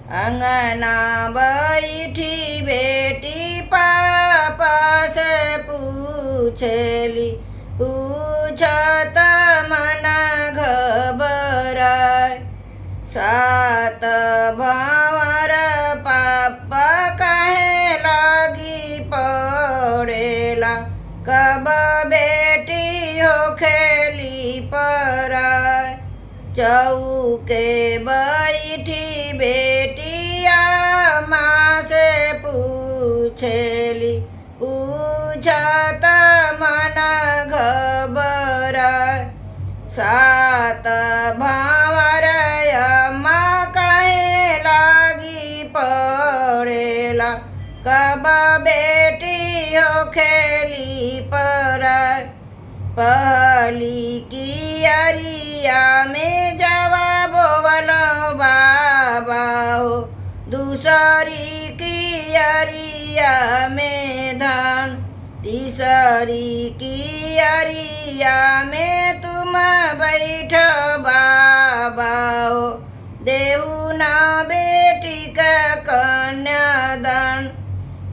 अंगना बैठी बेटी पापा से पूछेली, पूछत मन घबराय। सात भंवर पापा कहे लागी पड़ेला, कब बेटी हो खेली पराय। चौके बैठी बेटिया माँ से पूछेली, पूछत मन घबराय। सात भंवर अम्मा कहे लागी पड़ेला, कब बेटी हो खेली पराय। पहली कियरिया में जवाब बोलो बाबा हो, दूसरी कियरिया में धान, तीसरी कियरिया में तुम बैठो बाबा हो, देऊ ना बेटी का कन्यादान।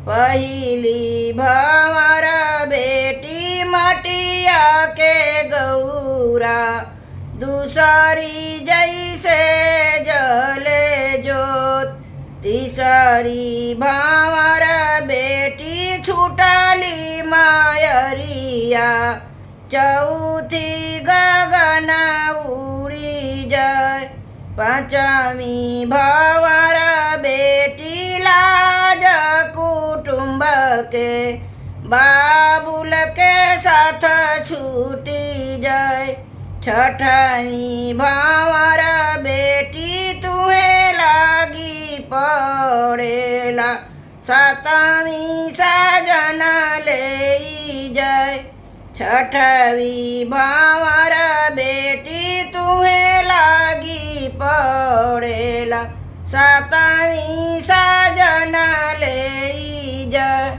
पहली भंवर बेटी मटिया के गौरा, दूसरी जैसे जले जोत। तीसरी भंवर बेटी छूटली मायरिया, चौथी गगन उड़ी जाए। पांचवी भंवर बेटी लाज कुटुंब के, बाबुल के साथ छूटी जाए। छठवीं भंवर बेटी तुम्हें लागी पड़ेला, सातवीं साजन ले जाए। छठवीं भंवर बेटी तुम्हें लागी पड़ेला, सातवीं साजन ले जाए।